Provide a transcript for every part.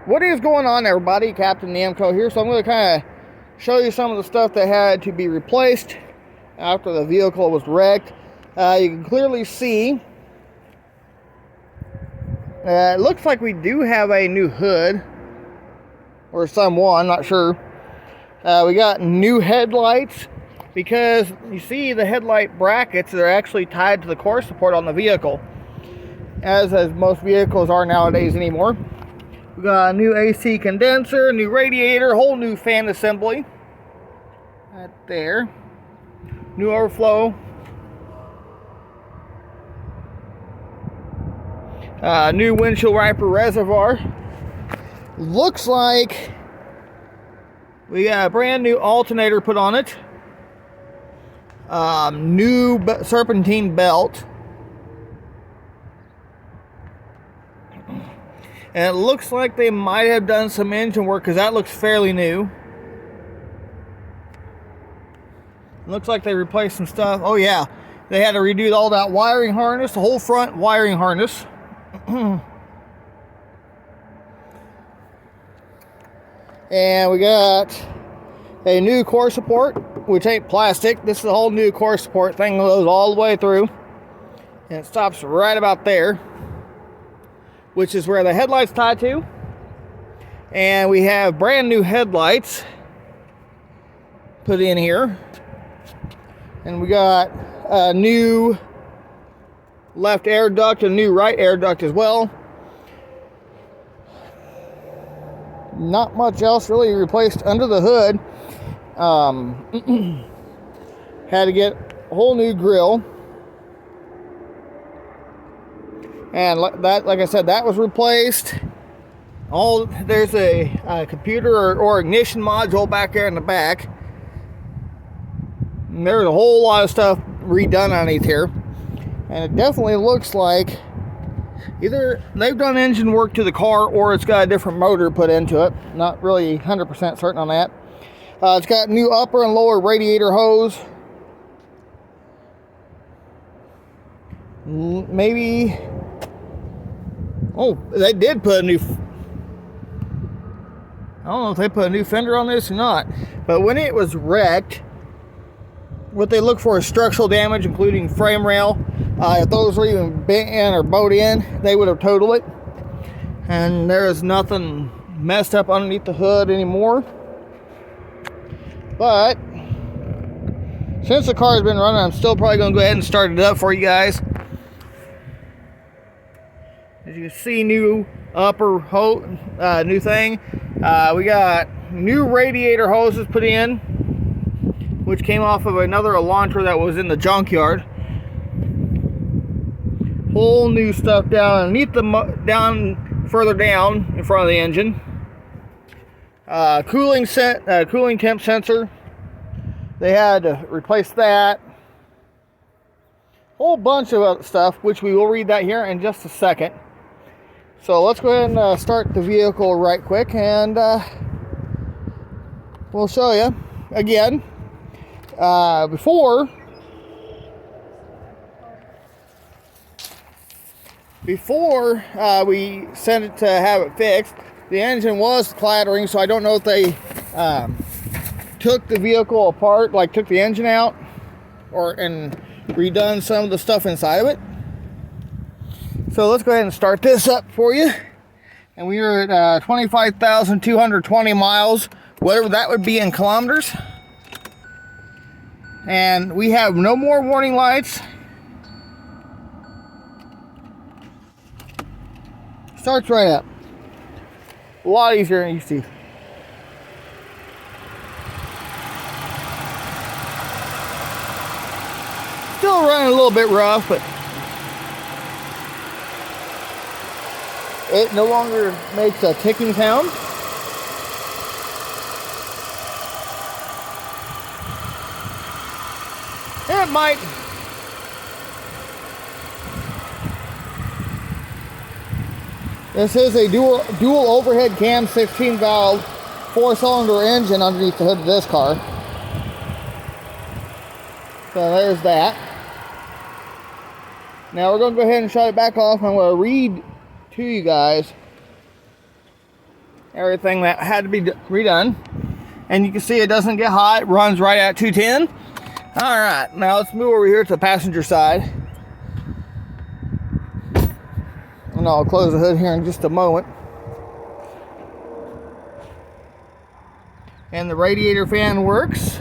What is going on, everybody? Captain Namco here. So I'm going to kind of show you some of the stuff that had to be replaced after the vehicle was wrecked. You can clearly see it looks like we do have a new hood, or someone, not sure. We got new headlights, because you see the headlight brackets that are actually tied to the core support on the vehicle, as most vehicles are nowadays anymore. We got a new AC condenser, new radiator, whole new fan assembly right there, new overflow, new windshield wiper reservoir. Looks like we got a brand new alternator put on it, new serpentine belt, and it looks like they might have done some engine work, because that looks fairly new. It looks like they replaced some stuff. Oh yeah, they had to redo all that wiring harness, the whole front wiring harness. And we got a new core support, which ain't plastic. This is a whole new core support thing that goes all the way through, and it stops right about there, which is where the headlights tie to. And we have brand new headlights put in here, and we got a new left air duct and a new right air duct as well. Not much else really replaced under the hood. Had to get a whole new grill, and that, like I said, that was replaced. There's a computer or ignition module back there in the back, and there's a whole lot of stuff redone underneath here, and it definitely looks like either they've done engine work to the car or it's got a different motor put into it. Not really 100% certain on that. It's got new upper and lower radiator hose. Maybe... oh, they did put a new... I don't know if they put a new fender on this or not. But when it was wrecked, what they look for is structural damage, including frame rail. If those were even bent in or bowed in, they would have totaled it. And there is nothing messed up underneath the hood anymore. But since the car has been running, I'm still probably going to go ahead and start it up for you guys. As you can see, new upper new thing. We got new radiator hoses put in, which came off of another Elantra that was in the junkyard. Whole new stuff down underneath further down in front of the engine. Cooling temp sensor. They had to replace that. Whole bunch of other stuff, which we will read that here in just a second. So let's go ahead and start the vehicle right quick, and we'll show you again. Before we sent it to have it fixed, the engine was clattering, so I don't know if they took the vehicle apart, like took the engine out, and redone some of the stuff inside of it. So let's go ahead and start this up for you. And we are at 25,220 miles, whatever that would be in kilometers. And we have no more warning lights. Starts right up. A lot easier than it used to. Still running a little bit rough, but it no longer makes a ticking sound. It might. This is a dual overhead cam 16 valve 4-cylinder engine underneath the hood of this car. So there's that. Now we're going to go ahead and shut it back off, and I'm going to read to you guys everything that had to be redone. And you can see it doesn't get hot. It runs right at 210. All right, now let's move over here to the passenger side. And I'll close the hood here in just a moment. And the radiator fan works.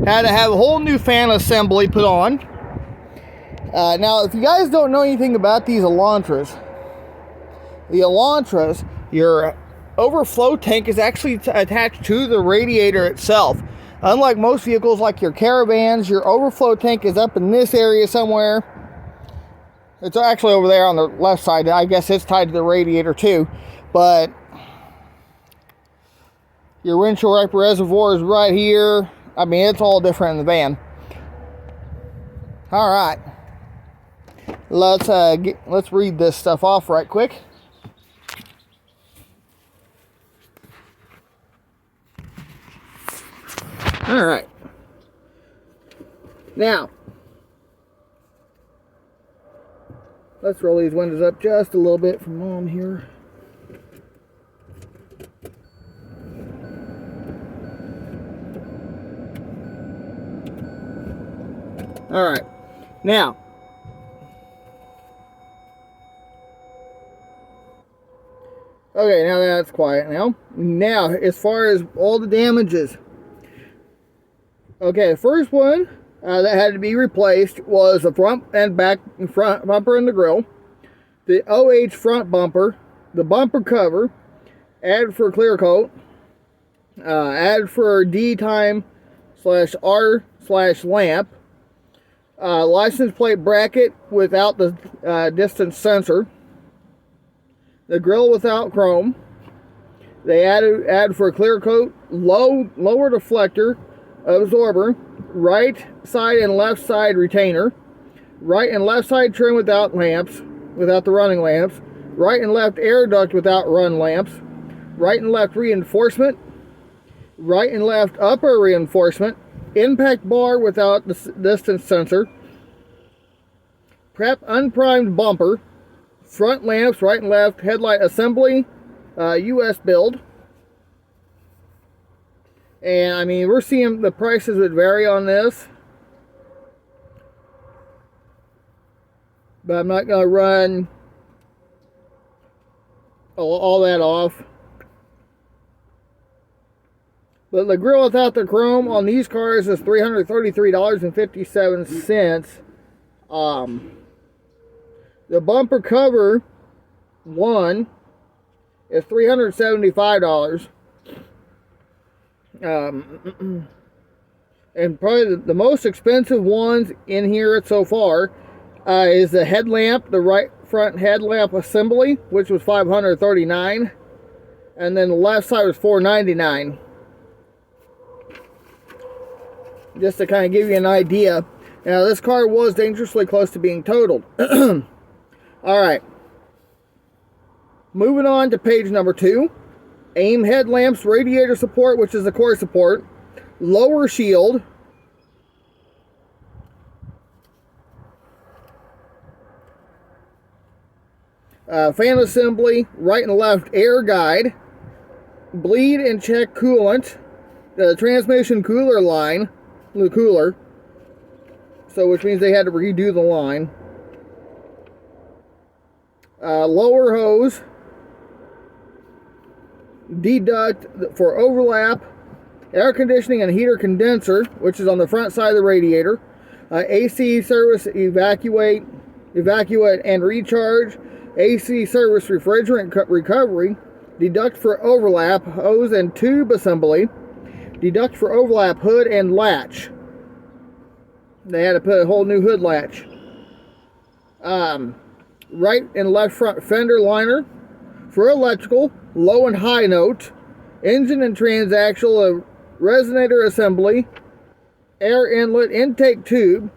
Had to have a whole new fan assembly put on. Now, if you guys don't know anything about these Elantras, your overflow tank is actually attached to the radiator itself. Unlike most vehicles like your Caravans, your overflow tank is up in this area somewhere. It's actually over there on the left side. I guess it's tied to the radiator too. But your windshield wiper reservoir is right here. I mean, it's all different in the van. All right. Let's read this stuff off right quick. All right. Now, let's roll these windows up just a little bit for Mom here. All right. Now, okay, now that's quiet now. Now, as far as all the damages. Okay, the first one that had to be replaced was the front bumper and the grille, the OH front bumper, the bumper cover, added for clear coat, added for D-time/R/lamp, license plate bracket without the distance sensor, the grille without chrome. They added for clear coat, lower deflector, absorber, right side and left side retainer, right and left side trim without lamps, without the running lamps, right and left air duct without run lamps, right and left reinforcement, right and left upper reinforcement, impact bar without the distance sensor, prep unprimed bumper, front lamps, right and left, headlight assembly, US build. And I mean, we're seeing the prices would vary on this, but I'm not going to run all that off. But the grille without the chrome on these cars is $333.57. The bumper cover one is $375. And probably the most expensive ones in here so far is the headlamp, the right front headlamp assembly, which was $539, and then the left side was $499. Just to kind of give you an idea. Now, this car was dangerously close to being totaled. All right. Moving on to page number 2. AIM headlamps, radiator support, which is the core support, lower shield, fan assembly, right and left air guide, bleed and check coolant, the transmission cooler line, the cooler, so which means they had to redo the line, lower hose, deduct for overlap, air conditioning and heater condenser, which is on the front side of the radiator, AC service evacuate and recharge, AC service refrigerant recovery, deduct for overlap, hose and tube assembly, deduct for overlap hood and latch. They had to put a whole new hood latch. Right and left front fender liner, for electrical, low and high note, engine and transaxle resonator assembly, air inlet intake tube,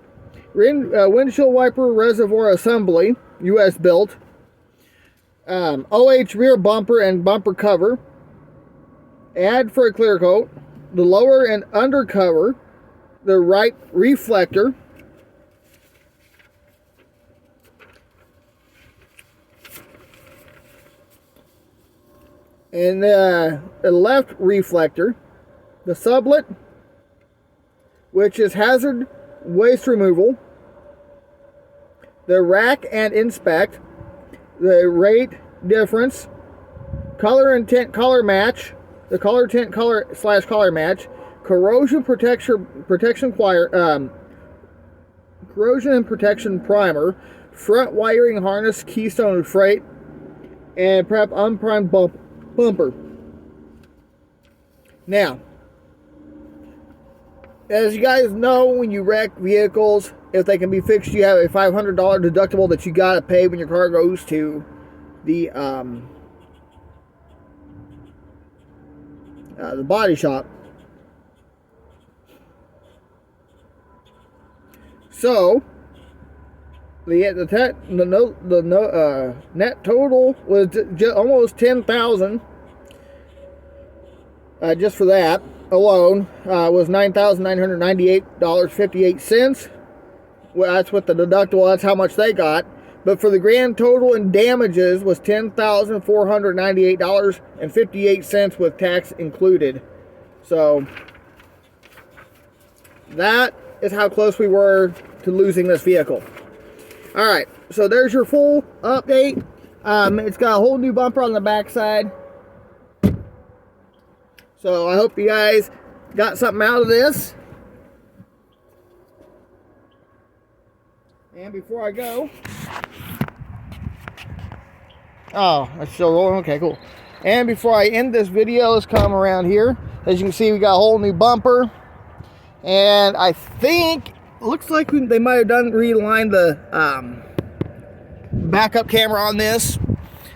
windshield wiper reservoir assembly, US built, OH rear bumper and bumper cover, add for a clear coat, the lower and under cover, the right reflector, And the left reflector, the sublet, which is hazard waste removal, the rack and inspect, the rate difference, color and tint color match, the color tint color / color match, corrosion protection corrosion and protection primer, front wiring harness, keystone and freight, and prep unprimed bumper. Now, as you guys know, when you wreck vehicles, if they can be fixed, you have a $500 deductible that you gotta pay when your car goes to the body shop. So the net total was almost $10,000. Just for that alone was $9,998.58. Well, that's with the deductible. That's how much they got. But for the grand total in damages was $10,498.58 with tax included. So that is how close we were to losing this vehicle. All right, so there's your full update. It's got a whole new bumper on the backside. So I hope you guys got something out of this. And before I go, oh, that's still rolling. Okay, cool. And before I end this video, let's come around here. As you can see, we got a whole new bumper. And I think, looks like they might have realigned the backup camera on this.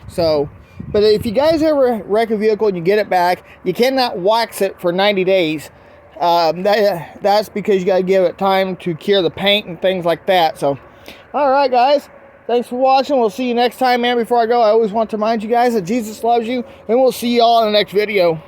So, but if you guys ever wreck a vehicle and you get it back, you cannot wax it for 90 days. That's because you got to give it time to cure the paint and things like that. So, all right, guys. Thanks for watching. We'll see you next time, man. Before I go, I always want to remind you guys that Jesus loves you, and we'll see you all in the next video.